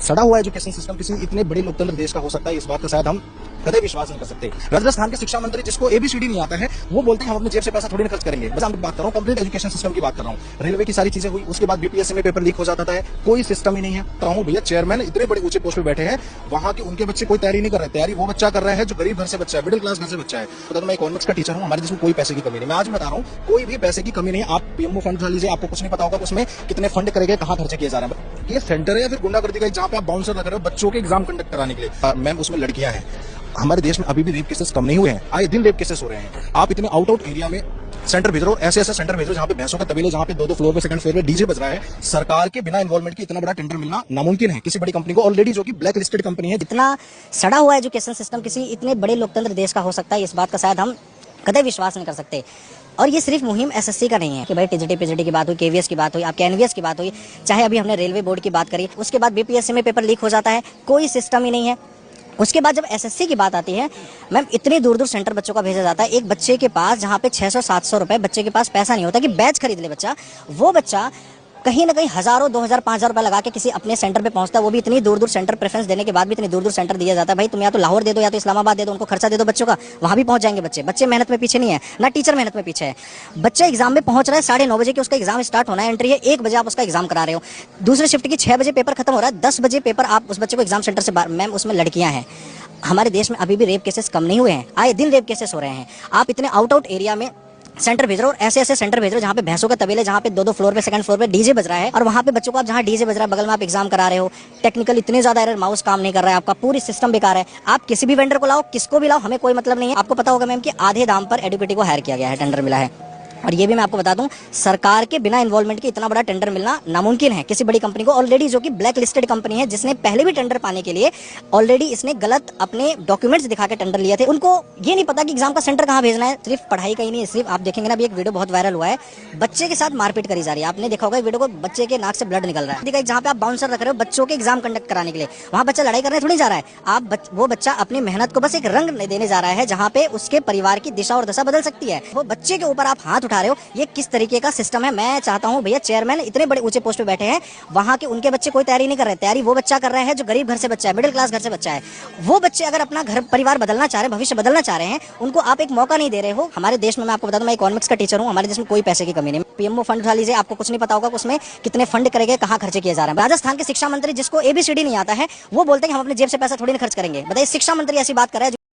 सड़ा हुआ education system किसी इतने बड़े लोकतंत्र देश का हो सकता है, इस बात का शायद हम कदे विश्वास नहीं कर सकते। राजस्थान के शिक्षा मंत्री जिसको एबीसीडी नहीं आता है, वो बोलते हैं हम अपने जेब से पैसा थोड़ी ना खर्च करेंगे। बस हम बात कर रहा हूँ कंप्लीट एजुकेशन सिस्टम की बात कर रहा हूँ। रेलवे की सारी चीजें हुई, उसके बाद बीपीएससी में पेपर लीक हो जाता है, कोई सिस्टम ही नहीं है। तो हूँ भैया चेयरमैन इतने बड़े ऊंचे पोस्ट पे बैठे हैं, वहां के उनके बच्चे कोई तैयारी नहीं कर रहे। तैयारी वो बच्चा कर रहा है जो गरीब घर से बच्चा है, मिडिल क्लास घर से बच्चा है। तो मैं इकोनॉमिक्स का टीचर हूँ, हमारे जिसमें कोई पैसे की कमी नहीं। मैं आज बता रहा हूँ कोई भी पैसे की कमी नहीं। आप पीएमओ फंड उठा लीजिए, आपको कुछ नहीं पता होगा उसमें कितने फंड करेंगे, कहाँ खर्चे किए जा रहे हैं। ये सेंटर है या फिर गुंडागर्दी का जहाँ पे आप बाउंसर लग रहे हो बच्चों के एग्जाम कंडक्ट कराने के लिए। मैम उसमें लड़कियां हैं। हमारे देश में अभी भी रेप केसेस कम नहीं हुए हैं, आए दिन रेप केसेस हो रहे हैं। आप इतने आउट एरिया में सेंटर भेज रहे हो, ऐसे ऐसे सेंटर भेज रहे हो जहाँ पे भैंसों के तबेले, जहाँ पे दो फ्लोर पे सेकंड फ्लोर पे डीजे बज रहा है। सरकार के बिना इन्वॉल्वमेंट के इतना बड़ा टेंडर मिलना नामुमकिन है किसी बड़ी कंपनी को, ऑलरेडी जो कि ब्लैक लिस्टेड कंपनी है। इतना सड़ा हुआ एजुकेशन सिस्टम किसी इतने बड़े लोकतंत्र देश का हो सकता है, इस बात का शायद हम कदे विश्वास नहीं कर सकते। और ये सिर्फ मुहिम एसएससी का नहीं है कि भाई टीजीटी पीजीटी की बात हुई, केवीएस की बात हुई, आपके एनवीएस की बात हुई, चाहे अभी हमने रेलवे बोर्ड की बात करी, उसके बाद बीपीएससी में पेपर लीक हो जाता है, कोई सिस्टम ही नहीं है। उसके बाद जब एसएससी की बात आती है, मैम इतनी दूर दूर सेंटर बच्चों का भेजा जाता है। एक बच्चे के पास जहाँ पे 600-700 रुपए बच्चे के पास पैसा नहीं होता कि बैच खरीद ले बच्चा, वो बच्चा कहीं ना कहीं हजारों 2000-5000 रुपए लगा के किसी अपने सेंटर पे पहुंचता है। वो भी इतनी दूर दूर सेंटर प्रेफरेंस देने के बाद भी इतनी दूर दूर सेंटर दिया जाता है। भाई तुम या तो लाहौर दे दो या तो इस्लामाबाद दे दो, उनको खर्चा दे दो बच्चों का, वहां भी पहुंच जाएंगे बच्चे। बच्चे मेहनत में पीछे नहीं है, ना टीचर मेहनत में पीछे है। बच्चा एग्जाम में पहुंच रहा है 9:30 बजे की उसका एग्जाम स्टार्ट होना है, एंट्री है 1 बजे, आप उसका एग्जाम करा रहे हो। दूसरे शिफ्ट की 6 बजे पेपर खत्म हो रहा है, 10 बजे पेपर आप उस बच्चे को एग्जाम सेंटर से बाहर। मैम उसमें लड़कियां हैं। हमारे देश में अभी भी रेप केसेस कम नहीं हुए हैं, आए दिन रेप केसेस हो रहे हैं। आप इतने आउट एरिया में सेंटर भेज रहे हो, ऐसे ऐसे सेंटर भेज रहे हो जहाँ पे भैंसों के तबेले, जहाँ पे दो फ्लोर पे सेकंड फ्लोर पे डीजे बज रहा है, और वहाँ पे बच्चों को आप जहाँ डीजे बज रहा है बगल में आप एग्जाम करा रहे हो। टेक्निकल इतने ज्यादा एरर, माउस काम नहीं कर रहा है आपका, पूरी सिस्टम बेकार है। आप किसी भी वेंडर को लाओ, किसको भी लाओ, हमें कोई मतलब नहीं है। आपको पता होगा मैम कि आधे दाम पर एडुकेटी को हायर किया गया है, टेंडर मिला है। और ये भी मैं आपको बता दूं, सरकार के बिना इन्वॉल्वमेंट के इतना बड़ा टेंडर मिलना नामुमकिन है किसी बड़ी कंपनी को, ऑलरेडी जो कि ब्लैक लिस्टेड कंपनी है, जिसने पहले भी टेंडर पाने के लिए ऑलरेडी इसने गलत अपने डॉक्यूमेंट्स दिखा के टेंडर लिए थे। उनको ये नहीं पता कि एग्जाम का सेंटर कहाँ भेजना है। सिर्फ पढ़ाई का ही नहीं है, सिर्फ आप देखेंगे ना, अभी एक वीडियो बहुत वायरल हुआ है, बच्चे के साथ मारपीट करी जा रही है। आपने देखा होगा वीडियो को, बच्चे के नाक से ब्लड निकल रहा है। जहाँ पे आप बाउंसर रख रहे हो बच्चों के एग्जाम कंडक्ट कराने के लिए, वहाँ बच्चा लड़ाई करने थोड़ी जा रहा है। वो बच्चा अपनी मेहनत को बस एक रंग देने जा रहा है, जहाँ पे उसके परिवार की दिशा और दशा बदल सकती है। वो बच्चे के ऊपर आप हाथ उठा रहे हो, ये किस तरीके का सिस्टम है। मैं चाहता हूं भैया चेयरमैन इतने बड़े ऊंचे पोस्ट पे बैठे हैं, वहां के उनके बच्चे कोई तैयारी नहीं कर रहे। तैयारी वो बच्चा कर रहा है जो गरीब घर से बच्चा है, मिडिल क्लास घर से बच्चा है। वो बच्चे अगर अपना घर परिवार बदलना चाह रहे हैं, भविष्य बदलना चाह रहे हैं, उनको आप एक मौका नहीं दे रहे हो। हमारे देश में मैं आपको बता दूं, मैं इकोनॉमिक्स का टीचर हूं, हमारे देश में कोई पैसे की कमी नहीं। पीएमओ फंड उठा लीजिए, आपको कुछ नहीं पता होगा उसमें कितने फंड करेंगे, कहाँ खर्चे किए जा रहे हैं। राजस्थान के शिक्षा मंत्री जिसको एबीसीडी नहीं आता है, वो बोलते हैं हम अपने जेब से पैसा थोड़ी ना खर्च करेंगे। बताइए शिक्षा मंत्री ऐसी बात कर रहा है।